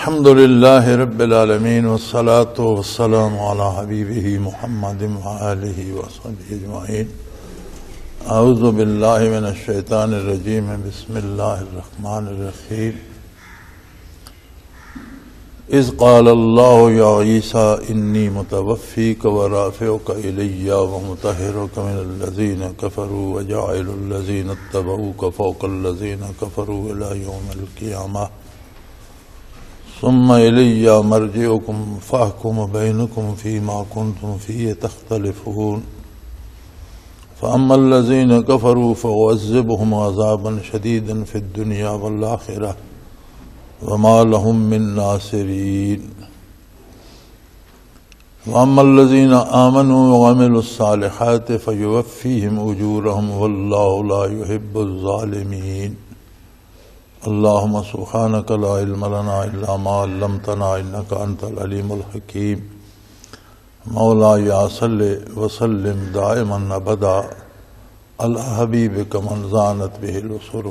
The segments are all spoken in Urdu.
الحمد للہ رب العالمین والصلاة والسلام علی حبیبہ محمد وآلہ وصحبہ اجمعین۔ اعوذ باللہ من الشیطان الرجیم، بسم اللہ الرحمن الرحیم۔ اذ قال اللہ یا عیسیٰ انی متوفیک ورافعک الی ومطہرک من الذین کفروا وجاعل الذین اتبعوک فوق الذین کفروا الی یوم القیامہ ثم الی مرجعکم فاحکم بینکم فیما کنتم فیہ تختلفون فاما الذین کفروا فاعذبهم عذابا شدیدا فی الدنیا والآخرہ وما لهم من ناصرین واما الذین آمنوا وعملوا الصالحات فیوفیہم اجورہم واللہ لا يحب الظالمین۔ اللہم سبحانک لا علم لنا الا ما علمتنا انک انت العلیم الحکیم۔ مولاي صل وسلم دائما ابدا علی حبیبک من زانت بہ العصر۔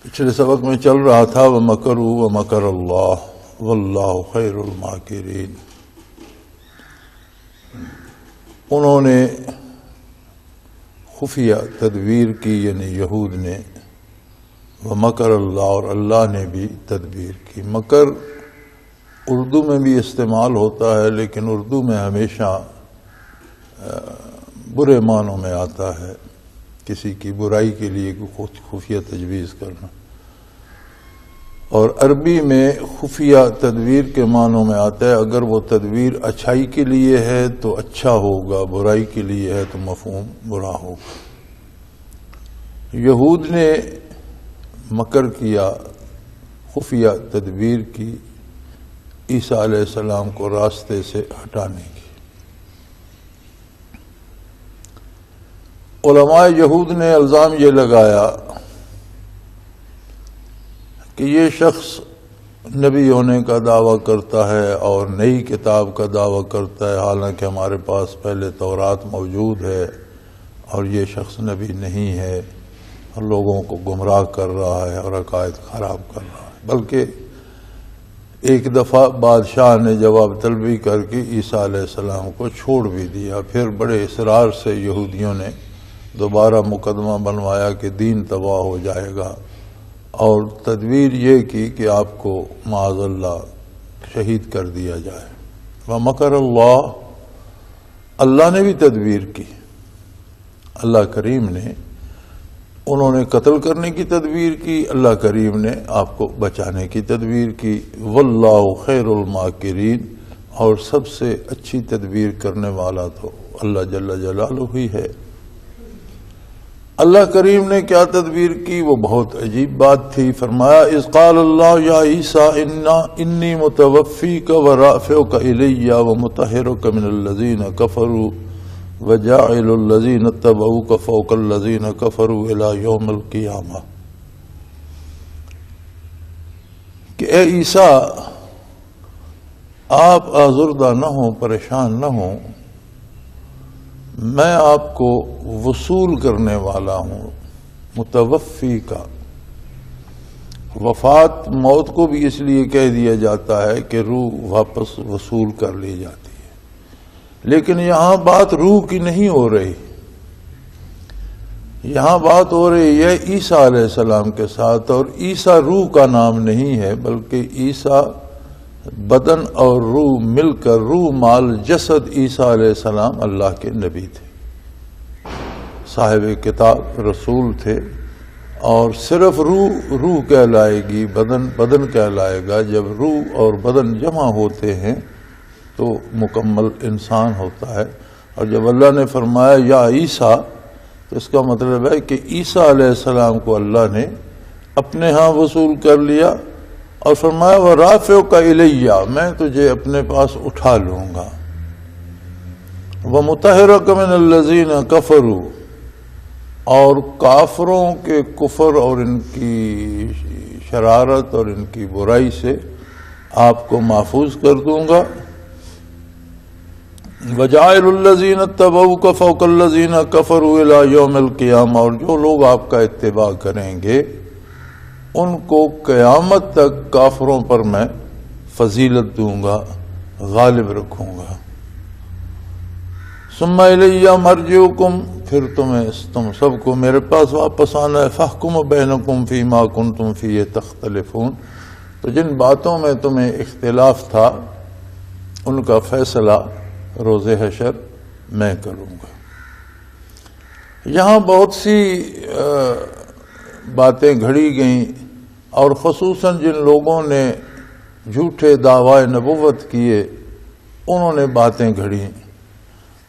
پچھلے سبق میں چل رہا تھا وَمَكَرُوا وَمَكَرَ اللَّهُ وَاللَّهُ خَيْرُ الْمَاكِرِينَ۔ انہوں نے خفیہ تدبیر کی، یعنی یہود نے، وَمَكَرَ اللَّهُ، اور اللہ نے بھی تدبیر کی۔ مکر اردو میں بھی استعمال ہوتا ہے، لیکن اردو میں ہمیشہ برے معنوں میں آتا ہے، کسی کی برائی کے لیے خفیہ تجویز کرنا، اور عربی میں خفیہ تدبیر کے معنوں میں آتا ہے اگر وہ تدبیر اچھائی کے لیے ہے تو اچھا ہوگا، برائی کے لیے ہے تو مفہوم برا ہوگا۔ یہود نے مکر کیا، خفیہ تدبیر کی عیسیٰ علیہ السلام کو راستے سے ہٹانے کی۔ علماء یہود نے الزام یہ لگایا کہ یہ شخص نبی ہونے کا دعویٰ کرتا ہے اور نئی کتاب کا دعویٰ کرتا ہے، حالانکہ ہمارے پاس پہلے تورات موجود ہے، اور یہ شخص نبی نہیں ہے اور لوگوں کو گمراہ کر رہا ہے اور عقائد خراب کر رہا ہے۔ بلکہ ایک دفعہ بادشاہ نے جواب طلبی کر کے عیسیٰ علیہ السلام کو چھوڑ بھی دیا۔ پھر بڑے اصرار سے یہودیوں نے دوبارہ مقدمہ بنوایا کہ دین تباہ ہو جائے گا، اور تدبیر یہ کی کہ آپ کو معاذ اللہ شہید کر دیا جائے۔ وَمَكَرَ اللَّهُ، اللہ نے بھی تدبیر کی، اللہ کریم نے، انہوں نے قتل کرنے کی تدبیر کی، اللہ کریم نے آپ کو بچانے کی تدبیر کی۔ وَاللَّهُ خَيْرُ الْمَاكِرِينَ، اور سب سے اچھی تدبیر کرنے والا تو اللہ جل جلالہ ہی ہے۔ اللہ کریم نے کیا تدبیر کی، وہ بہت عجیب بات تھی۔ فرمایا اذ قال اللہ یا عیسیٰ انی متوفیک ورافعک الی ومطہرک من الذین کفروا وجاعل الذین اتبعوک فوق الذین کفروا الی یوم القیامہ، کہ اے عیسیٰ آپ آزردہ نہ ہوں، پریشان نہ ہوں، میں آپ کو وصول کرنے والا ہوں۔ متوفی کا وفات، موت کو بھی اس لیے کہہ دیا جاتا ہے کہ روح واپس وصول کر لی جاتی ہے، لیکن یہاں بات روح کی نہیں ہو رہی، یہاں بات ہو رہی ہے عیسیٰ علیہ السلام کے ساتھ، اور عیسیٰ روح کا نام نہیں ہے، بلکہ عیسیٰ بدن اور روح مل کر، روح مال جسد عیسیٰ علیہ السلام اللہ کے نبی تھے، صاحب کتاب رسول تھے، اور صرف روح کہلائے گی، بدن کہلائے گا۔ جب روح اور بدن جمع ہوتے ہیں تو مکمل انسان ہوتا ہے۔ اور جب اللہ نے فرمایا یا عیسیٰ، تو اس کا مطلب ہے کہ عیسیٰ علیہ السلام کو اللہ نے اپنے ہاں وصول کر لیا، اور فرمایا وَرَافِعُكَ إِلَيَّ، میں تجھے اپنے پاس اٹھا لوں گا۔ وَمُطَہِّرُكَ مِنَ الَّذِينَ كَفَرُوا، اور کافروں کے کفر اور ان کی شرارت اور ان کی برائی سے آپ کو محفوظ کر دوں گا۔ وَجَاعِلُ الَّذِينَ اتَّبَعُوكَ فَوْقَ الَّذِينَ كَفَرُوا إِلَى يَوْمِ الْقِيَامَةِ، اور جو لوگ آپ کا اتباع کریں گے ان کو قیامت تک کافروں پر میں فضیلت دوں گا، غالب رکھوں گا۔ ثم الی مرجعکم، پھر تم سب کو میرے پاس واپس آنا ہے، فاحکم بینکم فیما کنتم فیہ تختلفون، تو جن باتوں میں تمہیں اختلاف تھا ان کا فیصلہ روز حشر میں کروں گا۔ یہاں بہت سی باتیں گھڑی گئیں، اور خصوصاً جن لوگوں نے جھوٹے دعوی نبوت کیے انہوں نے باتیں گھڑیں،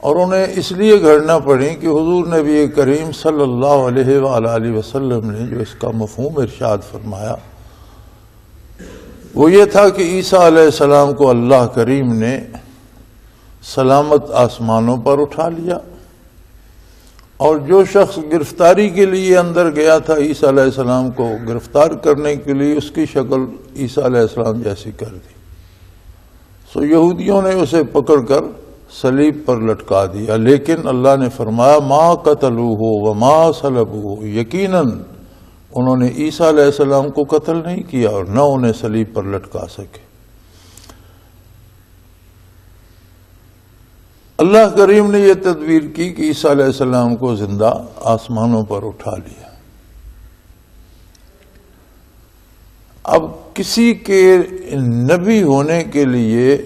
اور انہیں اس لیے گھڑنا پڑیں کہ حضور نبی کریم صلی اللہ علیہ وآلہ وسلم نے جو اس کا مفہوم ارشاد فرمایا وہ یہ تھا کہ عیسیٰ علیہ السلام کو اللہ کریم نے سلامت آسمانوں پر اٹھا لیا، اور جو شخص گرفتاری کے لیے اندر گیا تھا عیسیٰ علیہ السلام کو گرفتار کرنے کے لیے، اس کی شکل عیسیٰ علیہ السلام جیسی کر دی، سو یہودیوں نے اسے پکڑ کر صلیب پر لٹکا دیا، لیکن اللہ نے فرمایا ما قتلوہ وما صلبوہ، یقیناً انہوں نے عیسیٰ علیہ السلام کو قتل نہیں کیا اور نہ انہیں صلیب پر لٹکا سکے۔ اللہ کریم نے یہ تدبیر کی کہ عیسیٰ علیہ السلام کو زندہ آسمانوں پر اٹھا لیا۔ اب کسی کے نبی ہونے کے لیے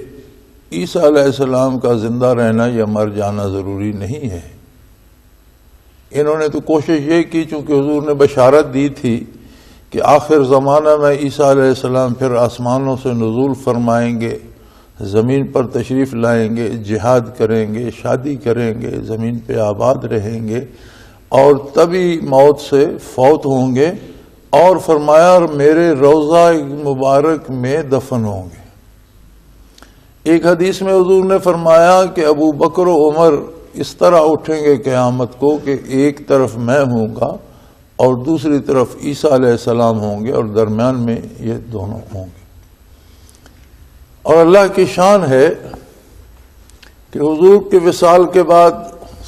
عیسیٰ علیہ السلام کا زندہ رہنا یا مر جانا ضروری نہیں ہے۔ انہوں نے تو کوشش یہ کی، چونکہ حضور نے بشارت دی تھی کہ آخر زمانہ میں عیسیٰ علیہ السلام پھر آسمانوں سے نزول فرمائیں گے، زمین پر تشریف لائیں گے، جہاد کریں گے، شادی کریں گے، زمین پہ آباد رہیں گے، اور تبھی موت سے فوت ہوں گے، اور فرمایا اور میرے روضہ مبارک میں دفن ہوں گے۔ ایک حدیث میں حضور نے فرمایا کہ ابو بکر و عمر اس طرح اٹھیں گے قیامت کو کہ ایک طرف میں ہوں گا اور دوسری طرف عیسیٰ علیہ السلام ہوں گے، اور درمیان میں یہ دونوں ہوں گے۔ اور اللہ کی شان ہے کہ حضور کے وصال کے بعد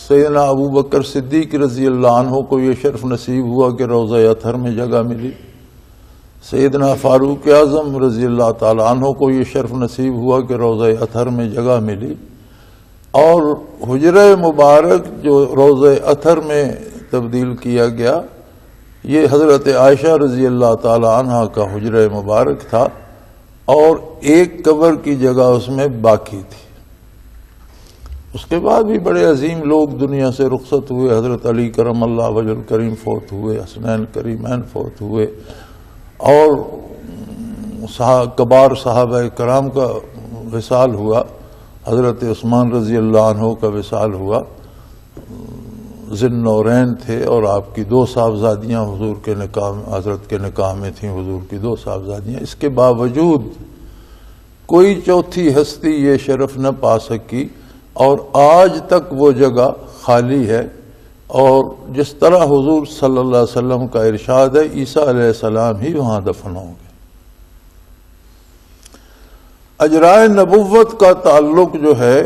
سیدنا ابو بکر صدیق رضی اللہ عنہ کو یہ شرف نصیب ہوا کہ روضہ اطہر میں جگہ ملی، سیدنا فاروق اعظم رضی اللہ تعالیٰ عنہ کو یہ شرف نصیب ہوا کہ روضہ اطہر میں جگہ ملی، اور حجرہ مبارک جو روضہ اطہر میں تبدیل کیا گیا یہ حضرت عائشہ رضی اللہ تعالیٰ عنہ کا حجرہ مبارک تھا، اور ایک قبر کی جگہ اس میں باقی تھی۔ اس کے بعد بھی بڑے عظیم لوگ دنیا سے رخصت ہوئے، حضرت علی کرم اللہ وجہ الکریم فوت ہوئے، حسنین کریمین فوت ہوئے، اور کبار صحابہ کرام کا وصال ہوا، حضرت عثمان رضی اللہ عنہ کا وصال ہوا، ذی النورین تھے، اور آپ کی 2 صاحبزادیاں حضور کے نکاح میں، حضرت کے نکاح میں تھیں حضور کی 2 صاحبزادیاں۔ اس کے باوجود کوئی چوتھی ہستی یہ شرف نہ پا سکی، اور آج تک وہ جگہ خالی ہے، اور جس طرح حضور صلی اللہ علیہ وسلم کا ارشاد ہے عیسیٰ علیہ السلام ہی وہاں دفن ہوں گے۔ اجرائے نبوت کا تعلق جو ہے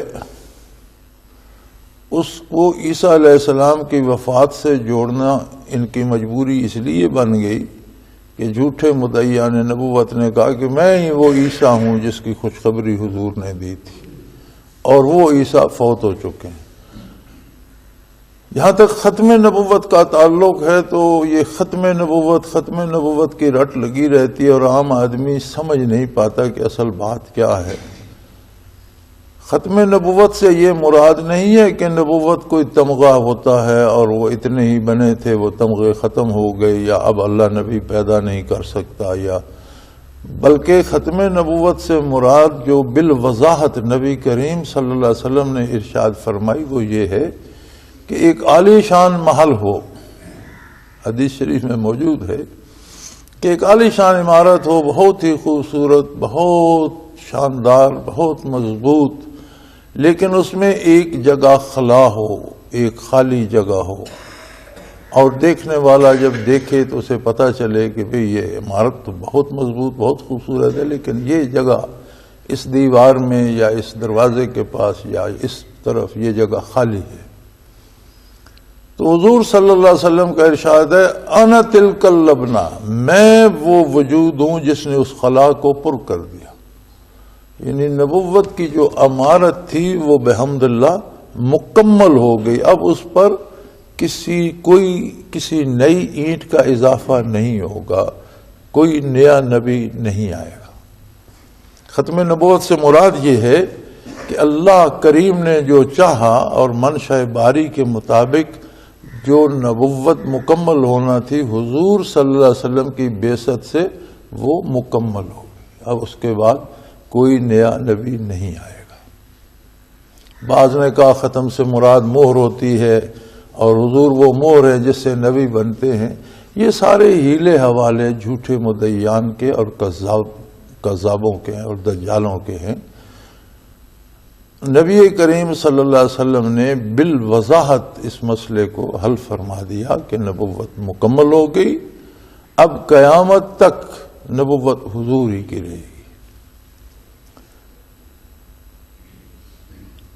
اس کو عیسیٰ علیہ السلام کی وفات سے جوڑنا ان کی مجبوری اس لیے بن گئی کہ جھوٹے مدعیان نبوت نے کہا کہ میں ہی وہ عیسیٰ ہوں جس کی خوشخبری حضور نے دی تھی، اور وہ عیسیٰ فوت ہو چکے ہیں۔ جہاں تک ختم نبوت کا تعلق ہے تو یہ ختم نبوت کی رٹ لگی رہتی ہے، اور عام آدمی سمجھ نہیں پاتا کہ اصل بات کیا ہے۔ ختم نبوت سے یہ مراد نہیں ہے کہ نبوت کوئی تمغہ ہوتا ہے اور وہ اتنے ہی بنے تھے، وہ تمغے ختم ہو گئے، یا اب اللہ نبی پیدا نہیں کر سکتا، یا بلکہ ختم نبوت سے مراد جو بالوضاحت نبی کریم صلی اللہ علیہ وسلم نے ارشاد فرمائی وہ یہ ہے کہ ایک عالی شان محل ہو، حدیث شریف میں موجود ہے کہ ایک عالی شان عمارت ہو، بہت ہی خوبصورت، بہت شاندار، بہت مضبوط، لیکن اس میں ایک جگہ خلا ہو، ایک خالی جگہ ہو، اور دیکھنے والا جب دیکھے تو اسے پتہ چلے کہ بھئی یہ عمارت تو بہت مضبوط، بہت خوبصورت ہے، لیکن یہ جگہ اس دیوار میں یا اس دروازے کے پاس یا اس طرف یہ جگہ خالی ہے۔ تو حضور صلی اللہ علیہ وسلم کا ارشاد ہے انا تلک اللبنہ، میں وہ وجود ہوں جس نے اس خلا کو پر کر دیا. یعنی نبوت کی جو امارت تھی وہ بحمد اللہ مکمل ہو گئی. اب اس پر کسی نئی اینٹ کا اضافہ نہیں ہوگا، کوئی نیا نبی نہیں آئے گا. ختم نبوت سے مراد یہ ہے کہ اللہ کریم نے جو چاہا اور منشاء باری کے مطابق جو نبوت مکمل ہونا تھی حضور صلی اللہ علیہ وسلم کی بعثت سے وہ مکمل ہو گئی. اب اس کے بعد کوئی نیا نبی نہیں آئے گا. بعض نے کہا ختم سے مراد مہر ہوتی ہے اور حضور وہ مہر ہے جس سے نبی بنتے ہیں. یہ سارے ہیلے حوالے جھوٹے مدعیان کے اور کذابوں کے ہیں اور دجالوں کے ہیں. نبی کریم صلی اللہ علیہ وسلم نے بالوضاحت اس مسئلے کو حل فرما دیا کہ نبوت مکمل ہو گئی. اب قیامت تک نبوت حضور ہی کی رہے گی.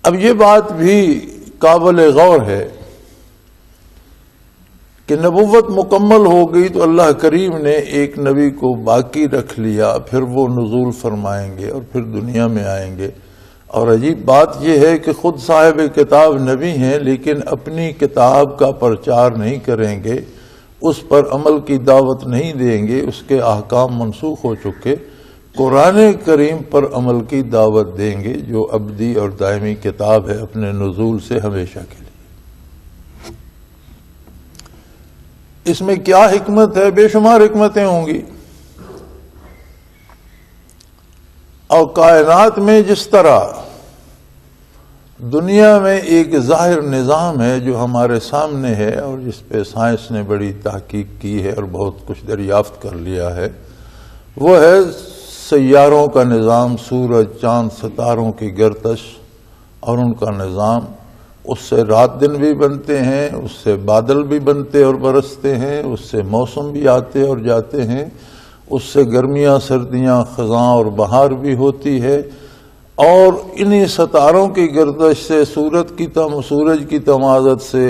اب یہ بات بھی قابل غور ہے کہ نبوت مکمل ہو گئی تو اللہ کریم نے ایک نبی کو باقی رکھ لیا، پھر وہ نزول فرمائیں گے اور پھر دنیا میں آئیں گے. اور عجیب بات یہ ہے کہ خود صاحب کتاب نبی ہیں لیکن اپنی کتاب کا پرچار نہیں کریں گے، اس پر عمل کی دعوت نہیں دیں گے، اس کے احکام منسوخ ہو چکے. قرآن کریم پر عمل کی دعوت دیں گے جو ابدی اور دائمی کتاب ہے اپنے نزول سے ہمیشہ کے لیے. اس میں کیا حکمت ہے؟ بے شمار حکمتیں ہوں گی. اور کائنات میں جس طرح دنیا میں ایک ظاہر نظام ہے جو ہمارے سامنے ہے اور جس پہ سائنس نے بڑی تحقیق کی ہے اور بہت کچھ دریافت کر لیا ہے، وہ ہے سیاروں کا نظام، سورج، چاند، ستاروں کی گردش اور ان کا نظام. اس سے رات دن بھی بنتے ہیں، اس سے بادل بھی بنتے اور برستے ہیں، اس سے موسم بھی آتے اور جاتے ہیں، اس سے گرمیاں، سردیاں، خزاں اور بہار بھی ہوتی ہے. اور انہی ستاروں کی گردش سے سورج کی تمازت سے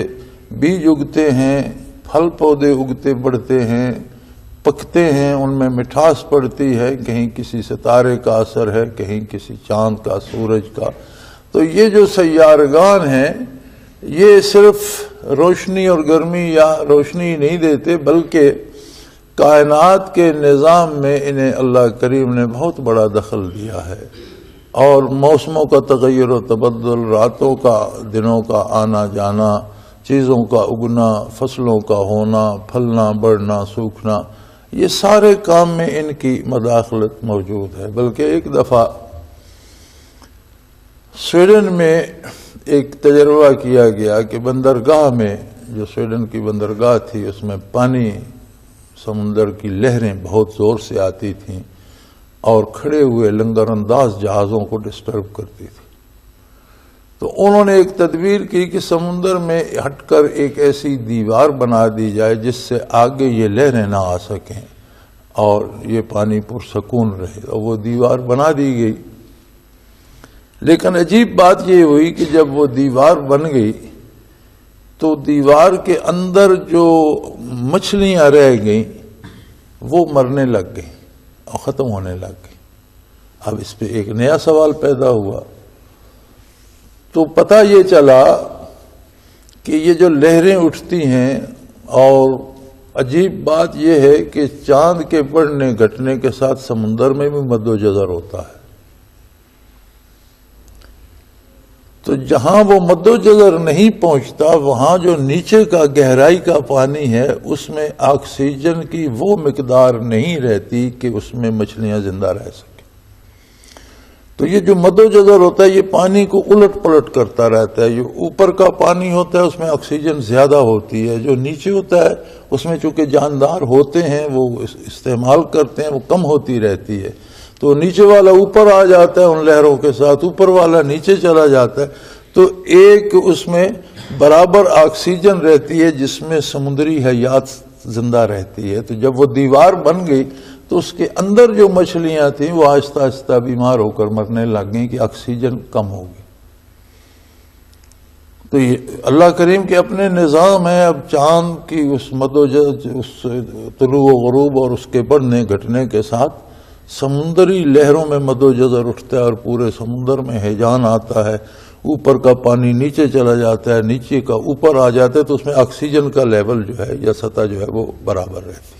بیج اگتے ہیں، پھل پودے اگتے بڑھتے ہیں، پکتے ہیں، ان میں مٹھاس پڑتی ہے. کہیں کسی ستارے کا اثر ہے، کہیں کسی چاند کا، سورج کا. تو یہ جو سیارگان ہیں یہ صرف روشنی اور گرمی یا روشنی نہیں دیتے بلکہ کائنات کے نظام میں انہیں اللہ کریم نے بہت بڑا دخل دیا ہے. اور موسموں کا تغیر و تبدل، راتوں کا دنوں کا آنا جانا، چیزوں کا اگنا، فصلوں کا ہونا، پھلنا، بڑھنا، سوکھنا، یہ سارے کام میں ان کی مداخلت موجود ہے. بلکہ ایک دفعہ سویڈن میں ایک تجربہ کیا گیا کہ بندرگاہ میں، جو سویڈن کی بندرگاہ تھی، اس میں پانی، سمندر کی لہریں بہت زور سے آتی تھیں اور کھڑے ہوئے لنگر انداز جہازوں کو ڈسٹرب کرتی تھی. تو انہوں نے ایک تدبیر کی کہ سمندر میں ہٹ کر ایک ایسی دیوار بنا دی جائے جس سے آگے یہ لہریں نہ آ سکیں اور یہ پانی پرسکون رہے. اور وہ دیوار بنا دی گئی. لیکن عجیب بات یہ ہوئی کہ جب وہ دیوار بن گئی تو دیوار کے اندر جو مچھلیاں رہ گئیں وہ مرنے لگ گئیں اور ختم ہونے لگ گئیں. اب اس پہ ایک نیا سوال پیدا ہوا. تو پتہ یہ چلا کہ یہ جو لہریں اٹھتی ہیں، اور عجیب بات یہ ہے کہ چاند کے بڑھنے گھٹنے کے ساتھ سمندر میں بھی مد و جزر ہوتا ہے. تو جہاں وہ مد و جزر نہیں پہنچتا وہاں جو نیچے کا گہرائی کا پانی ہے اس میں آکسیجن کی وہ مقدار نہیں رہتی کہ اس میں مچھلیاں زندہ رہ سکیں. تو یہ جو مد و جزر ہوتا ہے یہ پانی کو الٹ پلٹ کرتا رہتا ہے. جو اوپر کا پانی ہوتا ہے اس میں آکسیجن زیادہ ہوتی ہے، جو نیچے ہوتا ہے اس میں چونکہ جاندار ہوتے ہیں وہ استعمال کرتے ہیں، وہ کم ہوتی رہتی ہے. تو نیچے والا اوپر آ جاتا ہے ان لہروں کے ساتھ، اوپر والا نیچے چلا جاتا ہے. تو ایک اس میں برابر آکسیجن رہتی ہے جس میں سمندری حیات زندہ رہتی ہے. تو جب وہ دیوار بن گئی تو اس کے اندر جو مچھلیاں تھیں وہ آہستہ آہستہ بیمار ہو کر مرنے لگ گئیں کہ آکسیجن کم ہو گئی. تو یہ اللہ کریم کے اپنے نظام ہے. اب چاند کی اس مدوجہ اس طلوع و غروب اور اس کے بڑھنے گھٹنے کے ساتھ سمندری لہروں میں مدوجزر اٹھتا ہے اور پورے سمندر میں ہیجان آتا ہے. اوپر کا پانی نیچے چلا جاتا ہے, نیچے کا اوپر آ جاتا ہے, تو اس میں آکسیجن کا لیول جو ہے یا سطح جو ہے وہ برابر رہتی.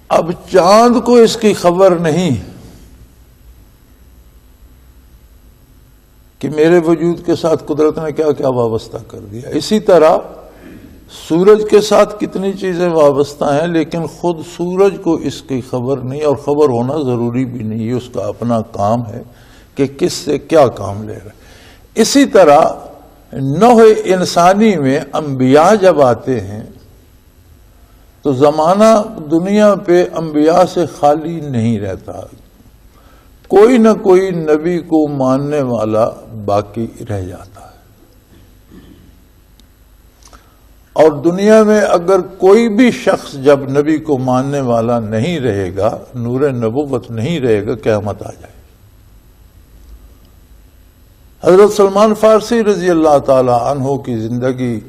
اب چاند کو اس کی خبر نہیں کہ میرے وجود کے ساتھ قدرت نے کیا کیا وابستہ کر دیا. اسی طرح سورج کے ساتھ کتنی چیزیں وابستہ ہیں, لیکن خود سورج کو اس کی خبر نہیں, اور خبر ہونا ضروری بھی نہیں. یہ اس کا اپنا کام ہے کہ کس سے کیا کام لے رہا ہے. اسی طرح نوع انسانی میں انبیاء جب آتے ہیں تو زمانہ دنیا پہ انبیاء سے خالی نہیں رہتا. کوئی نہ کوئی نبی کو ماننے والا باقی رہ جاتا ہے. اور دنیا میں اگر کوئی بھی شخص جب نبی کو ماننے والا نہیں رہے گا, نور نبوت نہیں رہے گا, قیامت آ جائے. حضرت سلمان فارسی رضی اللہ تعالی عنہ کی زندگی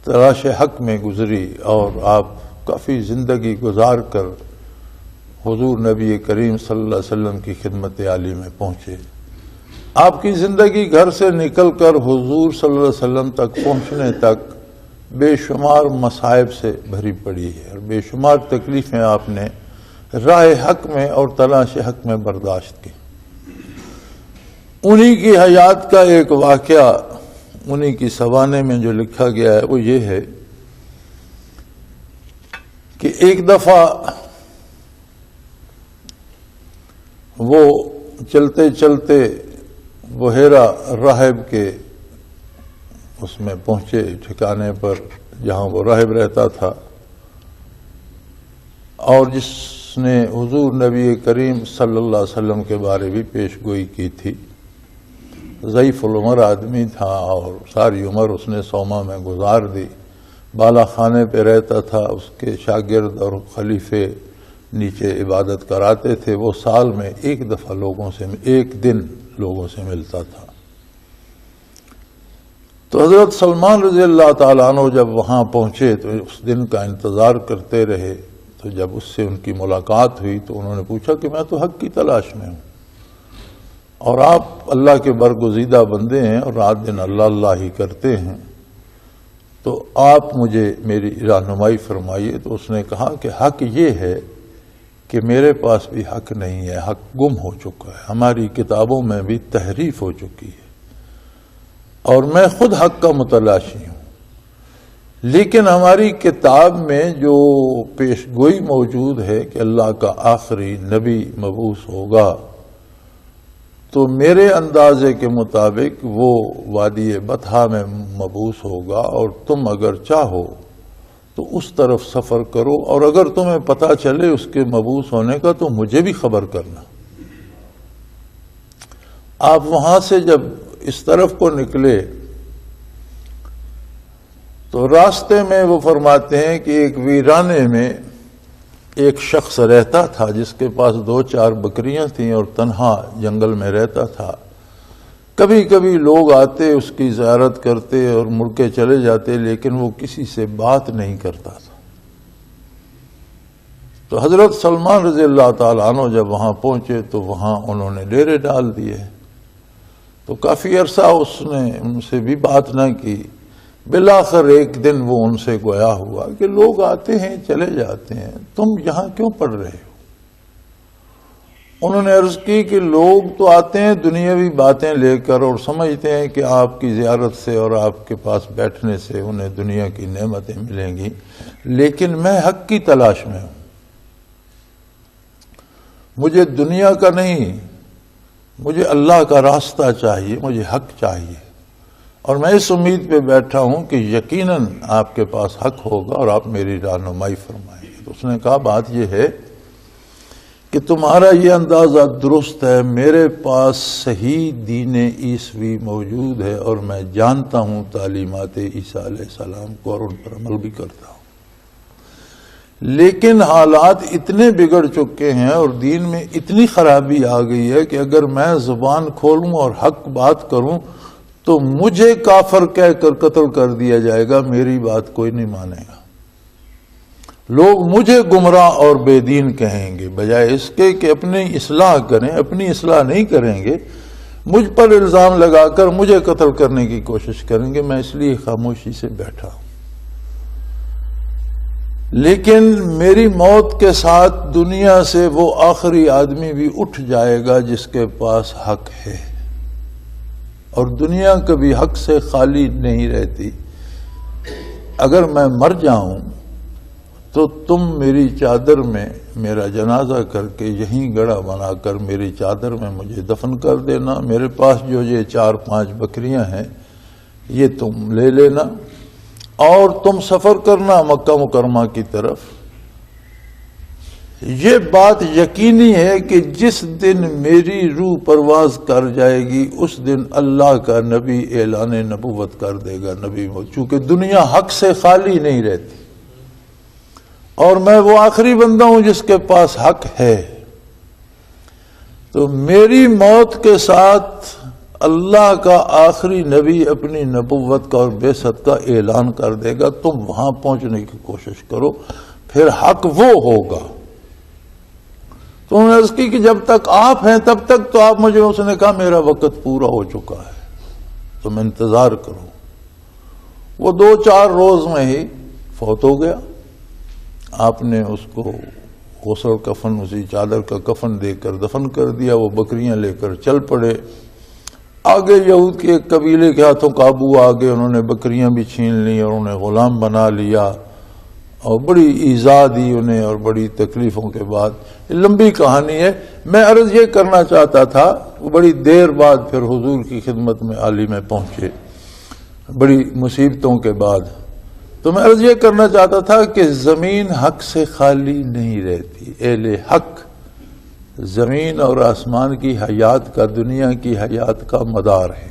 تلاش حق میں گزری, اور آپ کافی زندگی گزار کر حضور نبی کریم صلی اللہ علیہ وسلم کی خدمت عالی میں پہنچے. آپ کی زندگی گھر سے نکل کر حضور صلی اللہ علیہ وسلم تک پہنچنے تک بے شمار مصائب سے بھری پڑی ہے, اور بے شمار تکلیفیں آپ نے راہ حق میں اور تلاش حق میں برداشت کی. انہی کی حیات کا ایک واقعہ انہی کی سوانے میں جو لکھا گیا ہے وہ یہ ہے کہ ایک دفعہ وہ چلتے چلتے بحیرہ راہب کے اس میں پہنچے, ٹھکانے پر جہاں وہ راہب رہتا تھا, اور جس نے حضور نبی کریم صلی اللہ علیہ وسلم کے بارے بھی پیش گوئی کی تھی. ضعیف العمر آدمی تھا اور ساری عمر اس نے صومعہ میں گزار دی. بالا خانے پہ رہتا تھا, اس کے شاگرد اور خلیفے نیچے عبادت کراتے تھے. وہ سال میں ایک دفعہ ایک دن لوگوں سے ملتا تھا. تو حضرت سلمان رضی اللہ تعالیٰ عنہ جب وہاں پہنچے تو اس دن کا انتظار کرتے رہے. تو جب اس سے ان کی ملاقات ہوئی تو انہوں نے پوچھا کہ میں تو حق کی تلاش میں ہوں, اور آپ اللہ کے برگزیدہ بندے ہیں اور رات دن اللہ اللہ ہی کرتے ہیں, تو آپ مجھے میری رہنمائی فرمائیے. تو اس نے کہا کہ حق یہ ہے کہ میرے پاس بھی حق نہیں ہے, حق گم ہو چکا ہے, ہماری کتابوں میں بھی تحریف ہو چکی ہے, اور میں خود حق کا متلاشی ہوں. لیکن ہماری کتاب میں جو پیش گوئی موجود ہے کہ اللہ کا آخری نبی مبعوث ہوگا, تو میرے اندازے کے مطابق وہ وادی بطحا میں مبعوث ہوگا, اور تم اگر چاہو تو اس طرف سفر کرو, اور اگر تمہیں پتہ چلے اس کے مبعوث ہونے کا تو مجھے بھی خبر کرنا. آپ وہاں سے جب اس طرف کو نکلے تو راستے میں وہ فرماتے ہیں کہ ایک ویرانے میں ایک شخص رہتا تھا جس کے پاس 2-4 بکریاں تھیں اور تنہا جنگل میں رہتا تھا. کبھی کبھی لوگ آتے, اس کی زیارت کرتے اور مڑ کے چلے جاتے, لیکن وہ کسی سے بات نہیں کرتا تھا. تو حضرت سلمان رضی اللہ تعالیٰ عنہ جب وہاں پہنچے تو وہاں انہوں نے ڈیرے ڈال دیے. تو کافی عرصہ اس نے ان سے بھی بات نہ کی. بالآخر ایک دن وہ ان سے گویا ہوا کہ لوگ آتے ہیں چلے جاتے ہیں, تم یہاں کیوں پڑ رہے ہو؟ انہوں نے عرض کی کہ لوگ تو آتے ہیں دنیاوی باتیں لے کر اور سمجھتے ہیں کہ آپ کی زیارت سے اور آپ کے پاس بیٹھنے سے انہیں دنیا کی نعمتیں ملیں گی, لیکن میں حق کی تلاش میں ہوں. مجھے دنیا کا نہیں, مجھے اللہ کا راستہ چاہیے, مجھے حق چاہیے, اور میں اس امید پہ بیٹھا ہوں کہ یقیناً آپ کے پاس حق ہوگا اور آپ میری رہنمائی فرمائیں گے. تو اس نے کہا بات یہ ہے کہ تمہارا یہ اندازہ درست ہے, میرے پاس صحیح دین عیسوی موجود ہے اور میں جانتا ہوں تعلیمات عیسیٰ علیہ السلام کو اور ان پر عمل بھی کرتا ہوں, لیکن حالات اتنے بگڑ چکے ہیں اور دین میں اتنی خرابی آ گئی ہے کہ اگر میں زبان کھولوں اور حق بات کروں تو مجھے کافر کہہ کر قتل کر دیا جائے گا، میری بات کوئی نہیں مانے گا۔ لوگ مجھے گمراہ اور بے دین کہیں گے، بجائے اس کے کہ اپنی اصلاح کریں، اپنی اصلاح نہیں کریں گے، مجھ پر الزام لگا کر مجھے قتل کرنے کی کوشش کریں گے۔ میں اس لیے خاموشی سے بیٹھا ہوں۔ لیکن میری موت کے ساتھ دنیا سے وہ آخری آدمی بھی اٹھ جائے گا جس کے پاس حق ہے، اور دنیا کبھی حق سے خالی نہیں رہتی۔ اگر میں مر جاؤں تو تم میری چادر میں میرا جنازہ کر کے یہیں گڑھا بنا کر میری چادر میں مجھے دفن کر دینا۔ میرے پاس جو یہ 4-5 بکریاں ہیں یہ تم لے لینا، اور تم سفر کرنا مکہ مکرمہ کی طرف۔ یہ بات یقینی ہے کہ جس دن میری روح پرواز کر جائے گی اس دن اللہ کا نبی اعلان نبوت کر دے گا، نبی، چونکہ دنیا حق سے خالی نہیں رہتی، اور میں وہ آخری بندہ ہوں جس کے پاس حق ہے۔ تو میری موت کے ساتھ اللہ کا آخری نبی اپنی نبوت کا اور بعثت کا اعلان کر دے گا۔ تم وہاں پہنچنے کی کوشش کرو، پھر حق وہ ہوگا۔ تو انہوں نے عرض کی کہ جب تک آپ ہیں تب تک تو آپ مجھے، اس نے کہا میرا وقت پورا ہو چکا ہے، تم انتظار کرو۔ وہ 2-4 روز میں ہی فوت ہو گیا۔ آپ نے اس کو غسل کفن، اسی چادر کا کفن دے کر دفن کر دیا۔ وہ بکریاں لے کر چل پڑے۔ آگے یہود کے ایک قبیلے کے ہاتھوں قابو آ گئے، انہوں نے بکریاں بھی چھین لی اور انہیں غلام بنا لیا، اور بڑی ایذا دی انہیں، اور بڑی تکلیفوں کے بعد، لمبی کہانی ہے۔ میں عرض یہ کرنا چاہتا تھا، بڑی دیر بعد پھر حضور کی خدمت میں عالی میں پہنچے، بڑی مصیبتوں کے بعد، تو میں عرض یہ کرنا چاہتا تھا کہ زمین حق سے خالی نہیں رہتی۔ اہل حق زمین اور آسمان کی حیات کا، دنیا کی حیات کا مدار ہے،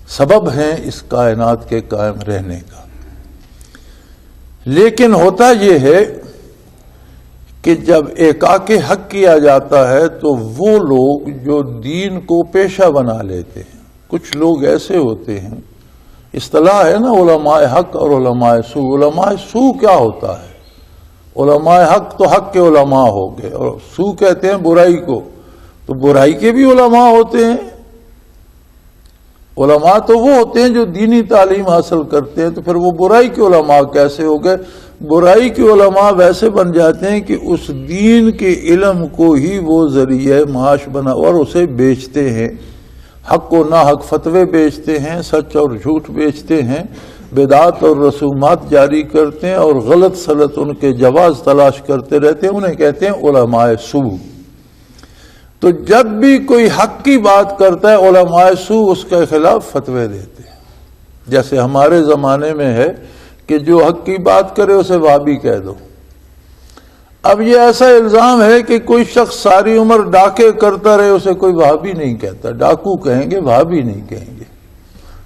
سبب ہیں اس کائنات کے قائم رہنے کا۔ لیکن ہوتا یہ ہے کہ جب ایقاق حق کیا جاتا ہے تو وہ لوگ جو دین کو پیشہ بنا لیتے ہیں، کچھ لوگ ایسے ہوتے ہیں، اصطلاح ہے نا علماء حق اور علماء سو۔ علماء سو کیا ہوتا ہے؟ علماء حق تو حق کے علماء ہو گئے، اور سو کہتے ہیں برائی کو، تو برائی کے بھی علماء ہوتے ہیں۔ علماء تو وہ ہوتے ہیں جو دینی تعلیم حاصل کرتے ہیں، تو پھر وہ برائی کے علماء کیسے ہو گئے؟ برائی کے علماء ویسے بن جاتے ہیں کہ اس دین کے علم کو ہی وہ ذریعہ معاش بنا اور اسے بیچتے ہیں، حق و ناحق فتوے بیچتے ہیں، سچ اور جھوٹ بیچتے ہیں، بدعات اور رسومات جاری کرتے ہیں، اور غلط سلط ان کے جواز تلاش کرتے رہتے ہیں، انہیں کہتے ہیں علماء سو۔ تو جب بھی کوئی حق کی بات کرتا ہے علماء سو اس کے خلاف فتوے دیتے ہیں۔ جیسے ہمارے زمانے میں ہے کہ جو حق کی بات کرے اسے وہابی کہہ دو۔ اب یہ ایسا الزام ہے کہ کوئی شخص ساری عمر ڈاکے کرتا رہے اسے کوئی وہابی نہیں کہتا، ڈاکو کہیں گے، وہابی نہیں کہیں گے۔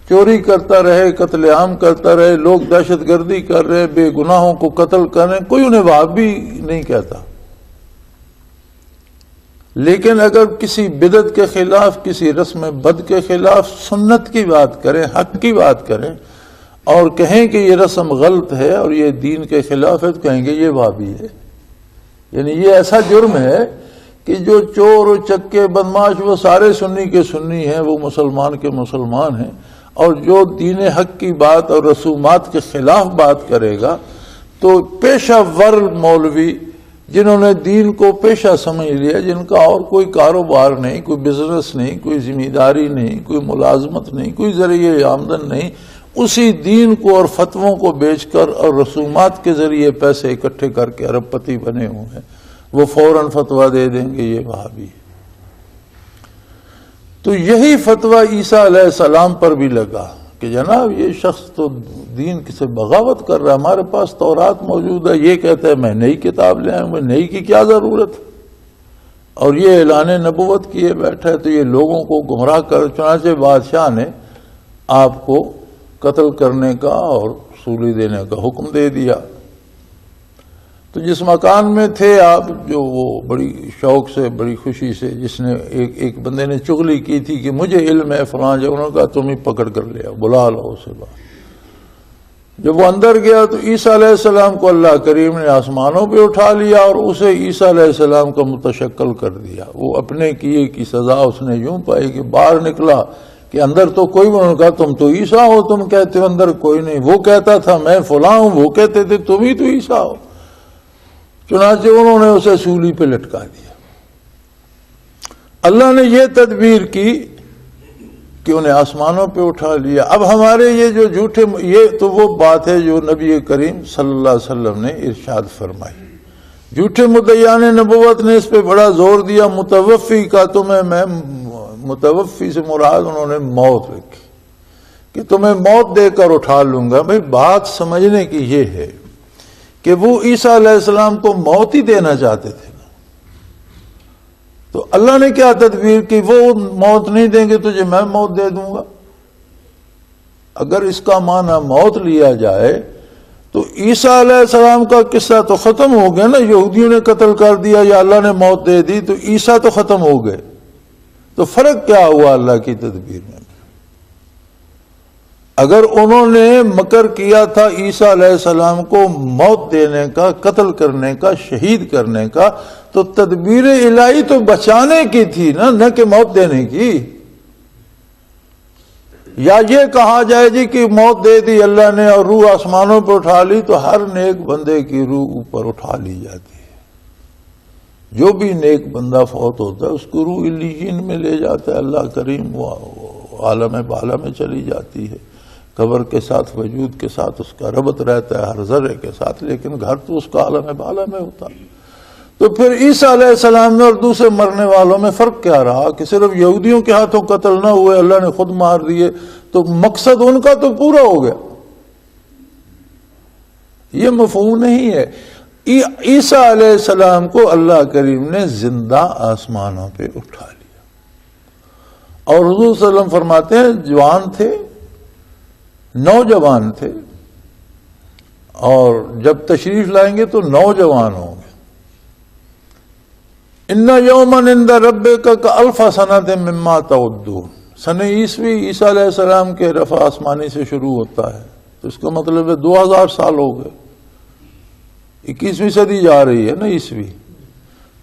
چوری کرتا رہے، قتل عام کرتا رہے، لوگ دہشت گردی کر رہے، بے گناہوں کو قتل کر رہے، کوئی انہیں وہابی نہیں کہتا۔ لیکن اگر کسی بدعت کے خلاف، کسی رسم بد کے خلاف سنت کی بات کریں، حق کی بات کریں، اور کہیں کہ یہ رسم غلط ہے اور یہ دین کے خلاف ہے، تو کہیں گے یہ وہابی ہے۔ یعنی یہ ایسا جرم ہے کہ جو چور و چکے بدماش وہ سارے سنی کے سنی ہیں، وہ مسلمان کے مسلمان ہیں، اور جو دین حق کی بات اور رسومات کے خلاف بات کرے گا تو پیشہ ور مولوی جنہوں نے دین کو پیشہ سمجھ لیا، جن کا اور کوئی کاروبار نہیں، کوئی بزنس نہیں، کوئی ذمہ داری نہیں، کوئی ملازمت نہیں، کوئی ذریعہ آمدن نہیں، اسی دین کو اور فتووں کو بیچ کر اور رسومات کے ذریعے پیسے اکٹھے کر کے ارب پتی بنے ہوئے ہیں، وہ فوراً فتویٰ دے دیں گے یہ وہابی ہے۔ تو یہی فتویٰ عیسیٰ علیہ السلام پر بھی لگا کہ جناب یہ شخص تو دین سے بغاوت کر رہا ہے، ہمارے پاس تورات موجود ہے، یہ کہتا ہے میں نئی کتاب لے آؤں، نئی کی کیا ضرورت، اور یہ اعلان نبوت کیے بیٹھا ہے، تو یہ لوگوں کو گمراہ کر، چنانچہ بادشاہ نے آپ کو قتل کرنے کا اور سولی دینے کا حکم دے دیا۔ تو جس مکان میں تھے آپ، جو وہ بڑی شوق سے بڑی خوشی سے، جس نے ایک بندے نے چغلی کی تھی کہ مجھے علم ہے فلاں جگہ، انہوں نے کہا تم ہی پکڑ کر لے آؤ، بلا لو اسے باہر۔ جب وہ اندر گیا تو عیسیٰ علیہ السلام کو اللہ کریم نے آسمانوں پہ اٹھا لیا اور اسے عیسیٰ علیہ السلام کا متشکل کر دیا۔ وہ اپنے کیے کی سزا اس نے یوں پائی کہ باہر نکلا کہ اندر تو کوئی، انہوں نے کہا تم تو عیسیٰ ہو، تم کہتے ہو اندر کوئی نہیں۔ وہ کہتا تھا میں فلاں ہوں، وہ کہتے تھے تم ہی تو عیسیٰ ہو۔ چنانچہ انہوں نے اسے سولی پہ لٹکا دیا۔ اللہ نے یہ تدبیر کی کہ انہیں آسمانوں پہ اٹھا لیا۔ اب ہمارے یہ جو جھوٹے، یہ تو وہ بات ہے جو نبی کریم صلی اللہ علیہ وسلم نے ارشاد فرمائی۔ جھوٹے مدعیان نبوت نے اس پہ بڑا زور دیا، متوفی کا تمہیں میں، متوفی سے مراد انہوں نے موت رکھی کہ تمہیں موت دے کر اٹھا لوں گا۔ بھئی بات سمجھنے کی یہ ہے کہ وہ عیسیٰ علیہ السلام کو موت ہی دینا چاہتے تھے، تو اللہ نے کیا تدبیر کی، وہ موت نہیں دیں گے تجھے، میں موت دے دوں گا۔ اگر اس کا معنی موت لیا جائے تو عیسیٰ علیہ السلام کا قصہ تو ختم ہو گیا نا، یہودیوں نے قتل کر دیا یا اللہ نے موت دے دی، تو عیسیٰ تو ختم ہو گئے۔ تو فرق کیا ہوا اللہ کی تدبیر میں؟ اگر انہوں نے مکر کیا تھا عیسیٰ علیہ السلام کو موت دینے کا، قتل کرنے کا، شہید کرنے کا، تو تدبیر الہی تو بچانے کی تھی نا، نہ کہ موت دینے کی۔ یا یہ کہا جائے جی کہ موت دے دی اللہ نے اور روح آسمانوں پہ اٹھا لی، تو ہر نیک بندے کی روح اوپر اٹھا لی جاتی ہے۔ جو بھی نیک بندہ فوت ہوتا ہے اس کو روح علیین میں لے جاتا ہے اللہ کریم، وہ عالم بالا میں چلی جاتی ہے، قبر کے ساتھ، وجود کے ساتھ اس کا ربط رہتا ہے ہر ذرے کے ساتھ، لیکن گھر تو اس کا عالم بالا میں ہوتا ہے۔ تو پھر عیسیٰ علیہ السلام میں اور دوسرے مرنے والوں میں فرق کیا رہا کہ صرف یہودیوں کے ہاتھوں قتل نہ ہوئے، اللہ نے خود مار دیے، تو مقصد ان کا تو پورا ہو گیا۔ یہ مفہوم نہیں ہے۔ عیسیٰ علیہ السلام کو اللہ کریم نے زندہ آسمانوں پہ اٹھا لیا، اور حضور صلی اللہ علیہ وسلم فرماتے ہیں جوان تھے، نوجوان تھے، اور جب تشریف لائیں گے تو نوجوان ہوں گے۔ ان یومن عند ربک کالف سنۃ مما تعدون۔ سن عیسوی عیسیٰ علیہ السلام کے رفع آسمانی سے شروع ہوتا ہے، تو اس کا مطلب ہے 2000 سال ہو گئے، 21ویں صدی جا رہی ہے نا عیسوی،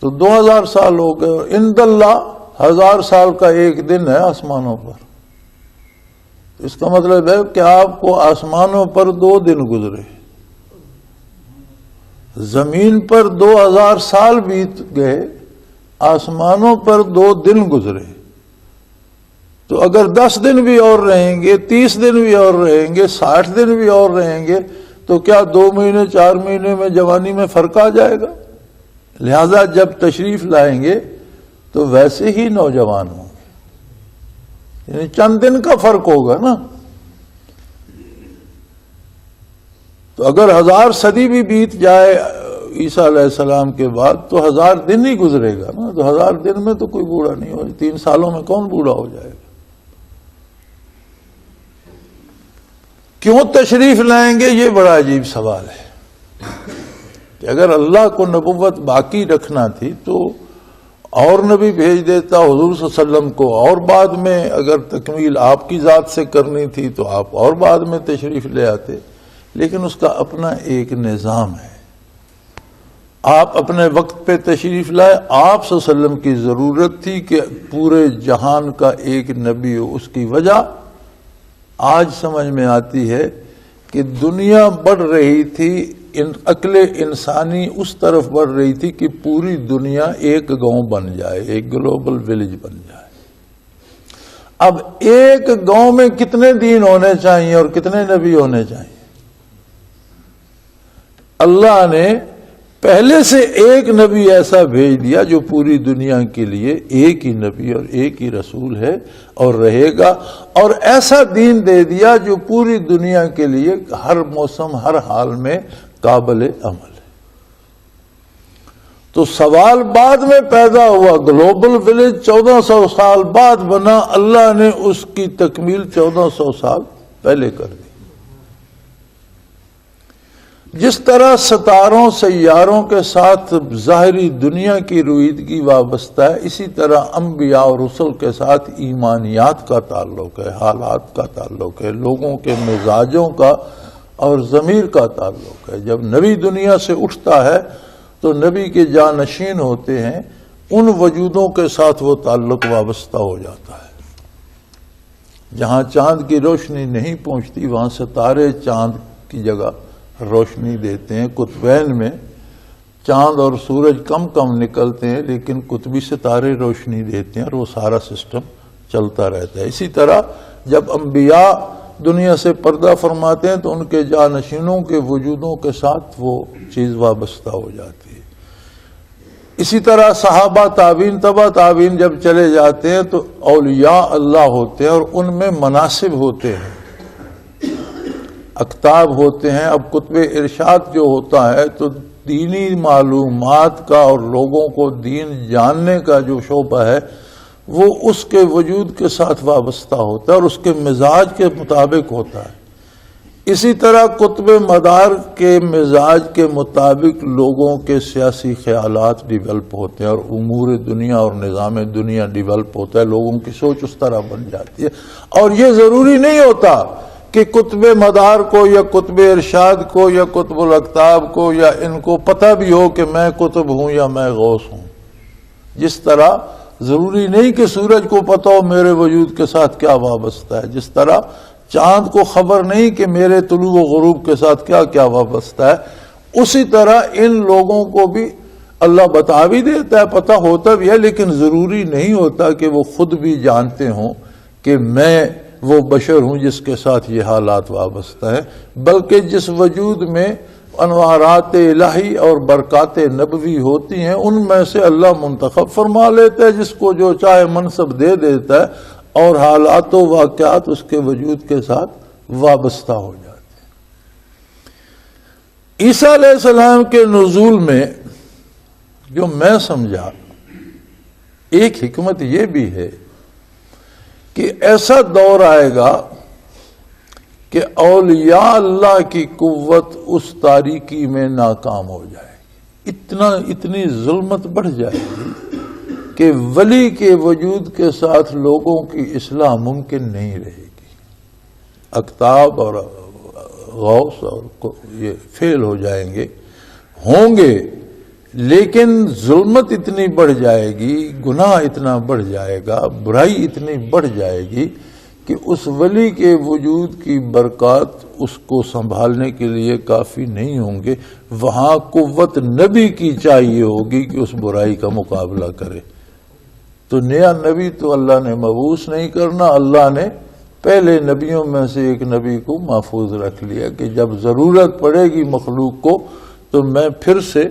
تو 2000 سال ہو گئے۔ عند اللہ 1000 سال کا ایک دن ہے آسمانوں پر۔ اس کا مطلب ہے کہ آپ کو آسمانوں پر 2 دن گزرے، زمین پر 2000 سال بیت گئے، آسمانوں پر 2 دن گزرے۔ تو اگر 10 دن بھی اور رہیں گے، 30 دن بھی اور رہیں گے، 60 دن بھی اور رہیں گے، تو کیا 2 مہینے 4 مہینے میں جوانی میں فرق آ جائے گا؟ لہذا جب تشریف لائیں گے تو ویسے ہی نوجوان ہوں گے، یعنی چند دن کا فرق ہوگا نا۔ تو اگر 1000 صدی بھی بیت جائے عیسیٰ علیہ السلام کے بعد تو 1000 دن ہی گزرے گا نا، تو 1000 دن میں تو کوئی بوڑھا نہیں ہو، 3 سالوں میں کون بوڑھا ہو جائے گا؟ کیوں تشریف لائیں گے؟ یہ بڑا عجیب سوال ہے کہ اگر اللہ کو نبوت باقی رکھنا تھی تو اور نبی بھیج دیتا حضور صلی اللہ علیہ وسلم کو، اور بعد میں اگر تکمیل آپ کی ذات سے کرنی تھی تو آپ اور بعد میں تشریف لے آتے، لیکن اس کا اپنا ایک نظام ہے۔ آپ اپنے وقت پہ تشریف لائے، آپ صلی اللہ علیہ وسلم کی ضرورت تھی کہ پورے جہان کا ایک نبی ہو۔ اس کی وجہ آج سمجھ میں آتی ہے کہ دنیا بڑھ رہی تھی، عقل انسانی اس طرف بڑھ رہی تھی کہ پوری دنیا ایک گاؤں بن جائے، ایک گلوبل ولیج بن جائے۔ اب ایک گاؤں میں کتنے دین ہونے چاہیے اور کتنے نبی ہونے چاہیے؟ اللہ نے پہلے سے ایک نبی ایسا بھیج دیا جو پوری دنیا کے لیے ایک ہی نبی اور ایک ہی رسول ہے اور رہے گا، اور ایسا دین دے دیا جو پوری دنیا کے لیے ہر موسم ہر حال میں قابل عمل ہے۔ تو سوال بعد میں پیدا ہوا، گلوبل ولیج 1400 سال بعد بنا، اللہ نے اس کی تکمیل 1400 سال پہلے کر دی۔ جس طرح ستاروں سیاروں کے ساتھ ظاہری دنیا کی رویدگی وابستہ ہے، اسی طرح انبیاء اور رسل کے ساتھ ایمانیات کا تعلق ہے، حالات کا تعلق ہے، لوگوں کے مزاجوں کا اور ضمیر کا تعلق ہے۔ جب نبی دنیا سے اٹھتا ہے تو نبی کے جانشین ہوتے ہیں، ان وجودوں کے ساتھ وہ تعلق وابستہ ہو جاتا ہے۔ جہاں چاند کی روشنی نہیں پہنچتی وہاں ستارے چاند کی جگہ روشنی دیتے ہیں۔ قطبین میں چاند اور سورج کم کم نکلتے ہیں لیکن قطبی ستارے روشنی دیتے ہیں اور وہ سارا سسٹم چلتا رہتا ہے۔ اسی طرح جب انبیاء دنیا سے پردہ فرماتے ہیں تو ان کے جانشینوں کے وجودوں کے ساتھ وہ چیز وابستہ ہو جاتی ہے۔ اسی طرح صحابہ تابعین تبع تابعین جب چلے جاتے ہیں تو اولیاء اللہ ہوتے ہیں اور ان میں مناصب ہوتے ہیں، اقطاب ہوتے ہیں۔ اب قطب ارشاد جو ہوتا ہے تو دینی معلومات کا اور لوگوں کو دین جاننے کا جو شعبہ ہے وہ اس کے وجود کے ساتھ وابستہ ہوتا ہے اور اس کے مزاج کے مطابق ہوتا ہے۔ اسی طرح قطب مدار کے مزاج کے مطابق لوگوں کے سیاسی خیالات ڈیولپ ہوتے ہیں اور امور دنیا اور نظام دنیا ڈیولپ ہوتا ہے، لوگوں کی سوچ اس طرح بن جاتی ہے۔ اور یہ ضروری نہیں ہوتا کہ قطب مدار کو یا قطب ارشاد کو یا قطب الاقطاب کو یا ان کو پتہ بھی ہو کہ میں قطب ہوں یا میں غوث ہوں۔ جس طرح ضروری نہیں کہ سورج کو پتہ ہو میرے وجود کے ساتھ کیا وابستہ ہے، جس طرح چاند کو خبر نہیں کہ میرے طلوع و غروب کے ساتھ کیا کیا وابستہ ہے، اسی طرح ان لوگوں کو بھی اللہ بتا بھی دیتا ہے، پتہ ہوتا بھی ہے، لیکن ضروری نہیں ہوتا کہ وہ خود بھی جانتے ہوں کہ میں وہ بشر ہوں جس کے ساتھ یہ حالات وابستہ ہیں، بلکہ جس وجود میں انوارات الہی اور برکات نبوی ہوتی ہیں ان میں سے اللہ منتخب فرما لیتا ہے جس کو جو چاہے منصب دے دیتا ہے اور حالات و واقعات اس کے وجود کے ساتھ وابستہ ہو جاتے ہیں۔ عیسیٰ علیہ السلام کے نزول میں جو میں سمجھا ایک حکمت یہ بھی ہے کہ ایسا دور آئے گا کہ اولیاء اللہ کی قوت اس تاریکی میں ناکام ہو جائے گی، اتنی ظلمت بڑھ جائے گی کہ ولی کے وجود کے ساتھ لوگوں کی اصلاح ممکن نہیں رہے گی۔ اقطاب اور غوث اور یہ فیل ہو جائیں گے، ہوں گے، لیکن ظلمت اتنی بڑھ جائے گی، گناہ اتنا بڑھ جائے گا، برائی اتنی بڑھ جائے گی کہ اس ولی کے وجود کی برکات اس کو سنبھالنے کے لیے کافی نہیں ہوں گے۔ وہاں قوت نبی کی چاہیے ہوگی کہ اس برائی کا مقابلہ کرے۔ تو نیا نبی تو اللہ نے مبعوث نہیں کرنا، اللہ نے پہلے نبیوں میں سے ایک نبی کو محفوظ رکھ لیا کہ جب ضرورت پڑے گی مخلوق کو تو میں پھر سے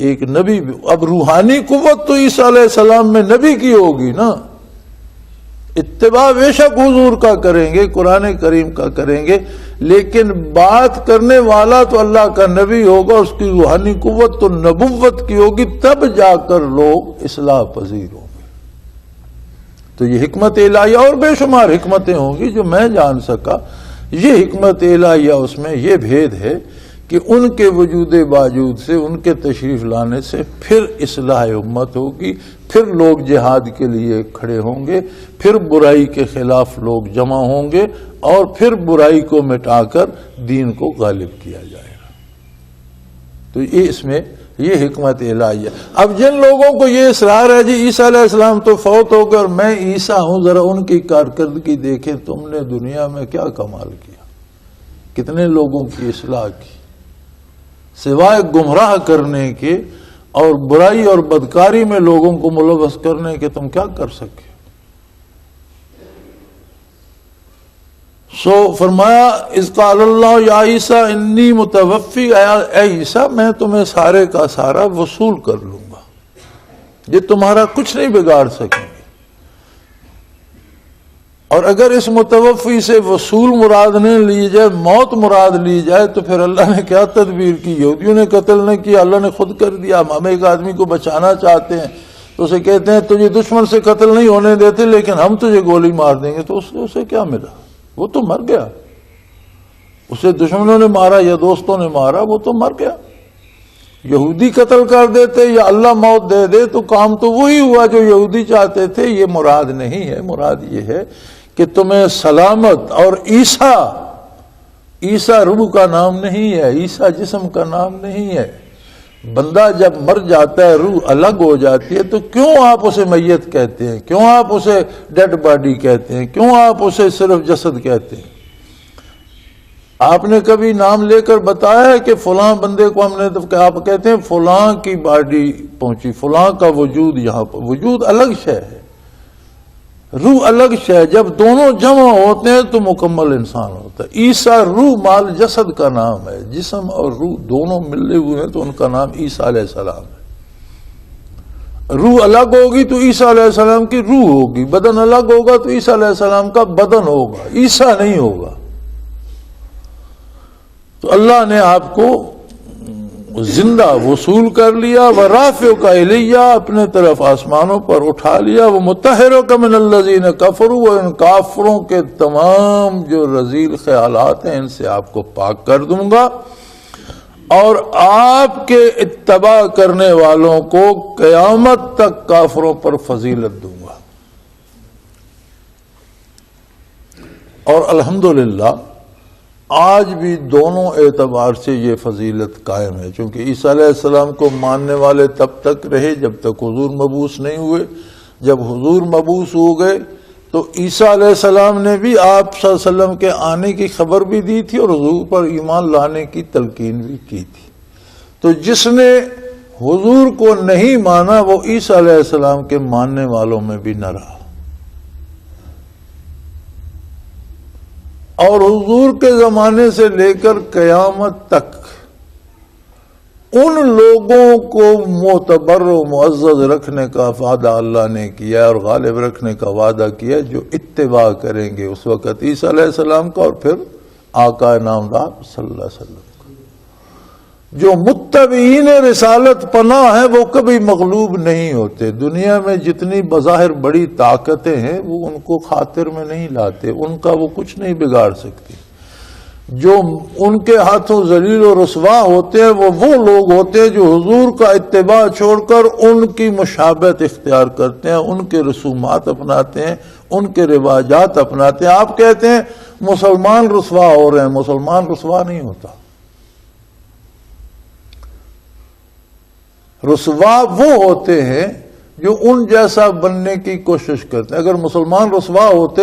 ایک نبی بھی۔ اب روحانی قوت تو عیسیٰ علیہ السلام میں نبی کی ہوگی نا، اتباع بے شک حضور کا کریں گے، قرآن کریم کا کریں گے، لیکن بات کرنے والا تو اللہ کا نبی ہوگا، اس کی روحانی قوت تو نبوت کی ہوگی، تب جا کر لوگ اصلاح پذیر ہوں گے۔ تو یہ حکمت الہیہ اور بے شمار حکمتیں ہوں گی جو میں جان سکا۔ یہ حکمت الہیہ اس میں یہ بھید ہے کہ ان کے وجود باوجود سے، ان کے تشریف لانے سے پھر اصلاح امت ہوگی، پھر لوگ جہاد کے لیے کھڑے ہوں گے، پھر برائی کے خلاف لوگ جمع ہوں گے اور پھر برائی کو مٹا کر دین کو غالب کیا جائے گا۔ تو یہ اس میں یہ حکمت الہیہ۔ اب جن لوگوں کو یہ اصرار ہے جی عیسیٰ علیہ السلام تو فوت ہو گئے اور میں عیسیٰ ہوں، ذرا ان کی کارکردگی دیکھیں، تم نے دنیا میں کیا کمال کیا، کتنے لوگوں کی اصلاح کی، سوائے گمراہ کرنے کے اور برائی اور بدکاری میں لوگوں کو ملوث کرنے کے تم کیا کر سکے؟ سو فرمایا اذ قال اللہ یا عیسیٰ انی متوفی، اے عیسیٰ میں تمہیں سارے کا سارا وصول کر لوں گا، یہ تمہارا کچھ نہیں بگاڑ سکیں گے۔ اور اگر اس متوفی سے وصول مراد نہ لی جائے، موت مراد لی جائے، تو پھر اللہ نے کیا تدبیر کی؟ یہودیوں نے قتل نہ کیا، اللہ نے خود کر دیا۔ ہم ایک آدمی کو بچانا چاہتے ہیں تو اسے کہتے ہیں تجھے دشمن سے قتل نہیں ہونے دیتے لیکن ہم تجھے گولی مار دیں گے، تو اسے کیا ملا؟ وہ تو مر گیا۔ اسے دشمنوں نے مارا یا دوستوں نے مارا، وہ تو مر گیا۔ یہودی قتل کر دیتے یا اللہ موت دے دے تو کام تو وہی ہوا جو یہودی چاہتے تھے۔ یہ مراد نہیں ہے، مراد یہ ہے کہ تمہیں سلامت۔ اور عیسیٰ روح کا نام نہیں ہے، عیسیٰ جسم کا نام نہیں ہے۔ بندہ جب مر جاتا ہے، روح الگ ہو جاتی ہے، تو کیوں آپ اسے میت کہتے ہیں؟ کیوں آپ اسے ڈیڈ باڈی کہتے ہیں؟ کیوں آپ اسے صرف جسد کہتے ہیں؟ آپ نے کبھی نام لے کر بتایا ہے کہ فلاں بندے کو ہم نے، تو آپ کہتے ہیں فلاں کی باڈی پہنچی، فلاں کا وجود یہاں پر۔ وجود الگ شے ہے، روح الگ شے ہے۔ جب دونوں جمع ہوتے ہیں تو مکمل انسان ہوتا ہے۔ عیسیٰ روح مال جسد کا نام ہے، جسم اور روح دونوں ملے ہوئے ہیں تو ان کا نام عیسیٰ علیہ السلام ہے۔ روح الگ ہوگی تو عیسیٰ علیہ السلام کی روح ہوگی، بدن الگ ہوگا تو عیسیٰ علیہ السلام کا بدن ہوگا، عیسیٰ نہیں ہوگا۔ تو اللہ نے آپ کو زندہ وصول کر لیا، وَرَافِعُكَ إِلَيَّ، اپنے طرف آسمانوں پر اٹھا لیا، وَمُطَهِّرُكَ مِنَ الَّذِينَ كَفَرُوا، اور ان کافروں کے تمام جو رذیل خیالات ہیں ان سے آپ کو پاک کر دوں گا، اور آپ کے اتباع کرنے والوں کو قیامت تک کافروں پر فضیلت دوں گا۔ اور الحمدللہ آج بھی دونوں اعتبار سے یہ فضیلت قائم ہے، چونکہ عیسیٰ علیہ السلام کو ماننے والے تب تک رہے جب تک حضور مبعوث نہیں ہوئے۔ جب حضور مبعوث ہو گئے تو عیسیٰ علیہ السلام نے بھی آپ صلی اللہ علیہ وسلم کے آنے کی خبر بھی دی تھی اور حضور پر ایمان لانے کی تلقین بھی کی تھی۔ تو جس نے حضور کو نہیں مانا وہ عیسیٰ علیہ السلام کے ماننے والوں میں بھی نہ رہا۔ اور حضور کے زمانے سے لے کر قیامت تک ان لوگوں کو معتبر و معزز رکھنے کا وعدہ اللہ نے کیا اور غالب رکھنے کا وعدہ کیا جو اتباع کریں گے اس وقت عیسیٰ علیہ السلام کا اور پھر آقا نامدار صلی اللہ علیہ وسلم کا۔ جو متبعین رسالت پناہ ہیں وہ کبھی مغلوب نہیں ہوتے۔ دنیا میں جتنی بظاہر بڑی طاقتیں ہیں وہ ان کو خاطر میں نہیں لاتے، ان کا وہ کچھ نہیں بگاڑ سکتی۔ جو ان کے ہاتھوں ذلیل و رسوا ہوتے ہیں وہ لوگ ہوتے ہیں جو حضور کا اتباع چھوڑ کر ان کی مشابہت اختیار کرتے ہیں، ان کے رسومات اپناتے ہیں، ان کے رواجات اپناتے ہیں۔ آپ کہتے ہیں مسلمان رسوا ہو رہے ہیں، مسلمان رسوا نہیں ہوتا۔ رسوا وہ ہوتے ہیں جو ان جیسا بننے کی کوشش کرتے ہیں۔ اگر مسلمان رسوا ہوتے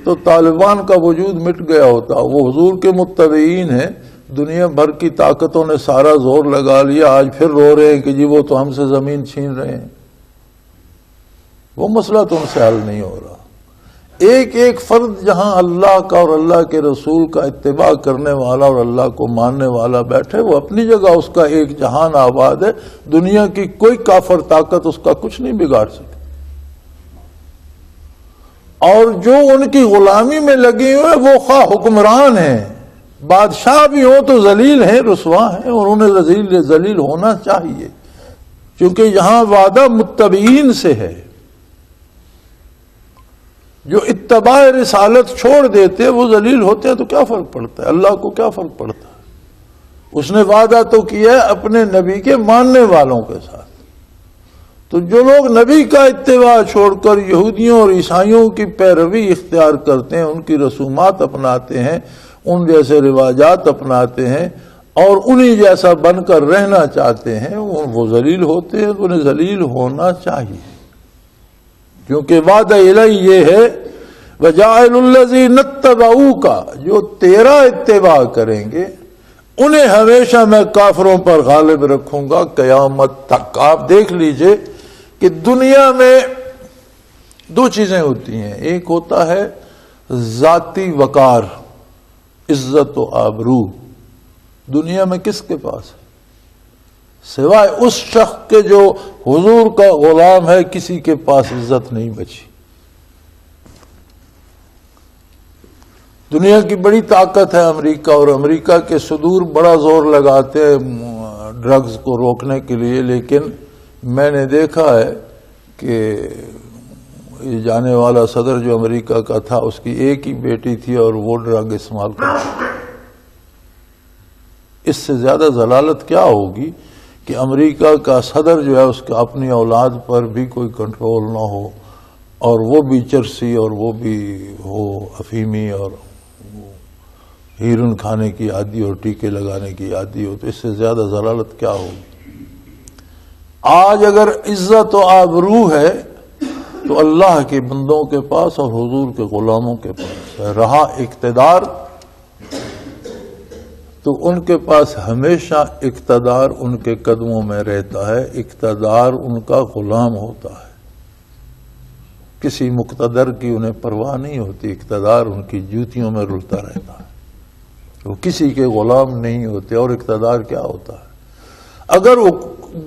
تو طالبان کا وجود مٹ گیا ہوتا۔ وہ حضور کے متبعین ہیں، دنیا بھر کی طاقتوں نے سارا زور لگا لیا، آج پھر رو رہے ہیں کہ جی وہ تو ہم سے زمین چھین رہے ہیں۔ وہ مسئلہ تو ان سے حل نہیں ہو رہا۔ ایک ایک فرد جہاں اللہ کا اور اللہ کے رسول کا اتباع کرنے والا اور اللہ کو ماننے والا بیٹھے، وہ اپنی جگہ اس کا ایک جہان آباد ہے، دنیا کی کوئی کافر طاقت اس کا کچھ نہیں بگاڑ سکتی۔ اور جو ان کی غلامی میں لگے ہوئے وہ خواہ حکمران ہیں، بادشاہ بھی ہوں تو ذلیل ہیں، رسوا ہیں، اور انہیں ذلیل ہونا چاہیے، کیونکہ یہاں وعدہ متبعین سے ہے۔ جو اتباع رسالت چھوڑ دیتے وہ ذلیل ہوتے ہیں تو کیا فرق پڑتا ہے؟ اللہ کو کیا فرق پڑتا ہے؟ اس نے وعدہ تو کیا ہے اپنے نبی کے ماننے والوں کے ساتھ۔ تو جو لوگ نبی کا اتباع چھوڑ کر یہودیوں اور عیسائیوں کی پیروی اختیار کرتے ہیں، ان کی رسومات اپناتے ہیں، ان جیسے رواجات اپناتے ہیں اور انہی جیسا بن کر رہنا چاہتے ہیں، وہ ذلیل ہوتے ہیں، انہیں ذلیل ہونا چاہیے۔ کیونکہ وعدہ الہی یہ ہے وَجَاعِلُ الَّذِينَ اتَّبَعُوكَ، جو تیرا اتباع کریں گے انہیں ہمیشہ میں کافروں پر غالب رکھوں گا قیامت تک۔ آپ دیکھ لیجئے کہ دنیا میں دو چیزیں ہوتی ہیں، ایک ہوتا ہے ذاتی وقار، عزت و آبرو۔ دنیا میں کس کے پاس ہے؟ سوائے اس شخص کے جو حضور کا غلام ہے، کسی کے پاس عزت نہیں بچی۔ دنیا کی بڑی طاقت ہے امریکہ، اور امریکہ کے صدور بڑا زور لگاتے ہیں ڈرگز کو روکنے کے لیے، لیکن میں نے دیکھا ہے کہ یہ جانے والا صدر جو امریکہ کا تھا اس کی ایک ہی بیٹی تھی اور وہ ڈرگ استعمال کرتی۔ اس سے زیادہ ضلالت کیا ہوگی کہ امریکہ کا صدر جو ہے اس کا اپنی اولاد پر بھی کوئی کنٹرول نہ ہو اور وہ بھی چرسی اور وہ بھی ہو افیمی اور ہیرون کھانے کی عادی اور ٹیکے لگانے کی عادی ہو، تو اس سے زیادہ ضلالت کیا ہوگی؟ آج اگر عزت و آبرو ہے تو اللہ کے بندوں کے پاس اور حضور کے غلاموں کے پاس ہے۔ رہا اقتدار تو ان کے پاس ہمیشہ اقتدار ان کے قدموں میں رہتا ہے، اقتدار ان کا غلام ہوتا ہے، کسی مقتدر کی انہیں پرواہ نہیں ہوتی، اقتدار ان کی جوتیوں میں رلتا رہتا ہے، وہ کسی کے غلام نہیں ہوتے۔ اور اقتدار کیا ہوتا ہے؟ اگر وہ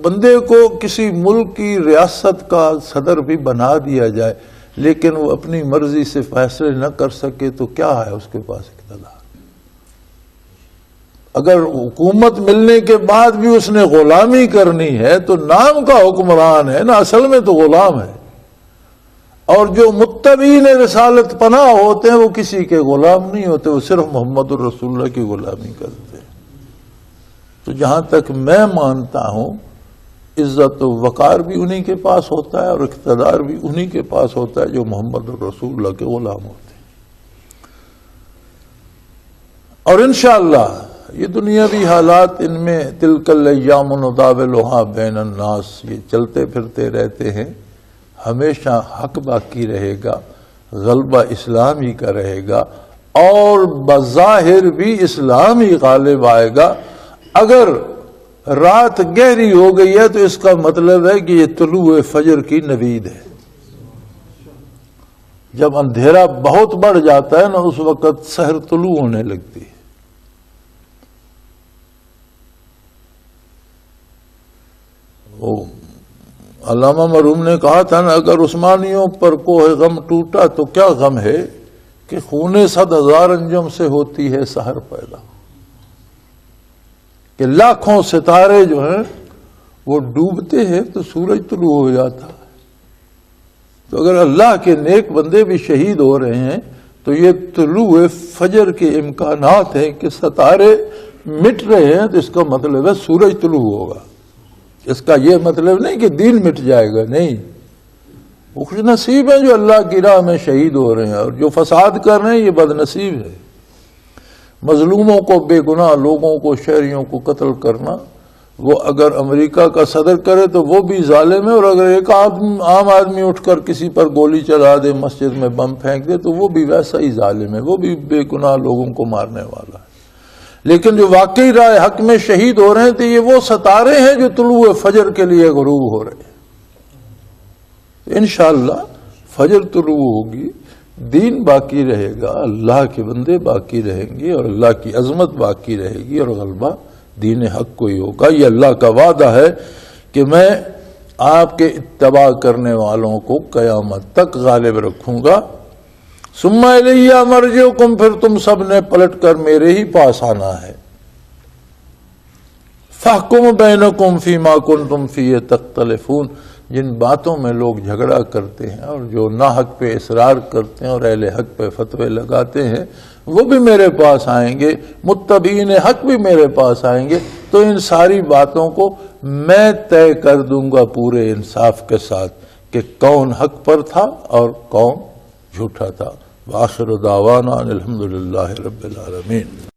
بندے کو کسی ملک کی ریاست کا صدر بھی بنا دیا جائے لیکن وہ اپنی مرضی سے فیصلے نہ کر سکے تو کیا ہے اس کے پاس اقتدار؟ اگر حکومت ملنے کے بعد بھی اس نے غلامی کرنی ہے تو نام کا حکمران ہے نا، اصل میں تو غلام ہے۔ اور جو متبعین رسالت پناہ ہوتے ہیں وہ کسی کے غلام نہیں ہوتے، وہ صرف محمد الرسول اللہ کی غلامی کرتے ہیں۔ تو جہاں تک میں مانتا ہوں عزت و وقار بھی انہی کے پاس ہوتا ہے اور اقتدار بھی انہی کے پاس ہوتا ہے جو محمد الرسول اللہ کے غلام ہوتے ہیں۔ اور انشاءاللہ یہ دنیاوی حالات ان میں تلک الایام نداولها بین الناس، یہ چلتے پھرتے رہتے ہیں، ہمیشہ حق باقی رہے گا، غلبہ اسلام ہی کا رہے گا اور بظاہر بھی اسلام ہی غالب آئے گا۔ اگر رات گہری ہو گئی ہے تو اس کا مطلب ہے کہ یہ طلوع فجر کی نوید ہے۔ جب اندھیرا بہت بڑھ جاتا ہے نا اس وقت سحر طلوع ہونے لگتی ہے۔ علامہ مرحوم نے کہا تھا نا، اگر عثمانیوں پر کوہ غم ٹوٹا تو کیا غم ہے کہ خون 100,000 انجم سے ہوتی ہے سحر پیدا، کہ لاکھوں ستارے جو ہیں وہ ڈوبتے ہیں تو سورج طلوع ہو جاتا ہے۔ تو اگر اللہ کے نیک بندے بھی شہید ہو رہے ہیں تو یہ طلوع فجر کے امکانات ہیں کہ ستارے مٹ رہے ہیں، تو اس کا مطلب ہے سورج طلوع ہوگا۔ اس کا یہ مطلب نہیں کہ دین مٹ جائے گا، نہیں، وہ خوش نصیب ہیں جو اللہ کی راہ میں شہید ہو رہے ہیں، اور جو فساد کر رہے ہیں یہ بد نصیب ہے۔ مظلوموں کو، بے گناہ لوگوں کو، شہریوں کو قتل کرنا، وہ اگر امریکہ کا صدر کرے تو وہ بھی ظالم ہے، اور اگر ایک عام آدمی اٹھ کر کسی پر گولی چلا دے، مسجد میں بم پھینک دے تو وہ بھی ویسا ہی ظالم ہے، وہ بھی بے گناہ لوگوں کو مارنے والا ہے۔ لیکن جو واقعی راہ حق میں شہید ہو رہے ہیں تو یہ وہ ستارے ہیں جو طلوع فجر کے لیے غروب ہو رہے ہیں۔ انشاءاللہ فجر طلوع ہوگی، دین باقی رہے گا، اللہ کے بندے باقی رہیں گے اور اللہ کی عظمت باقی رہے گی اور غلبہ دین حق کو ہی ہوگا۔ یہ اللہ کا وعدہ ہے کہ میں آپ کے اتباع کرنے والوں کو قیامت تک غالب رکھوں گا۔ ثم الیہ مرجعکم، پھر تم سب نے پلٹ کر میرے ہی پاس آنا ہے۔ فاحکم بینکم فیما کنتم فیہ تختلفون، جن باتوں میں لوگ جھگڑا کرتے ہیں اور جو ناحق پہ اصرار کرتے ہیں اور اہل حق پہ فتوے لگاتے ہیں وہ بھی میرے پاس آئیں گے، متبعین حق بھی میرے پاس آئیں گے، تو ان ساری باتوں کو میں طے کر دوں گا پورے انصاف کے ساتھ کہ کون حق پر تھا اور کون جھوٹا تھا۔ وآخر دعوانا الحمدللہ رب العالمین۔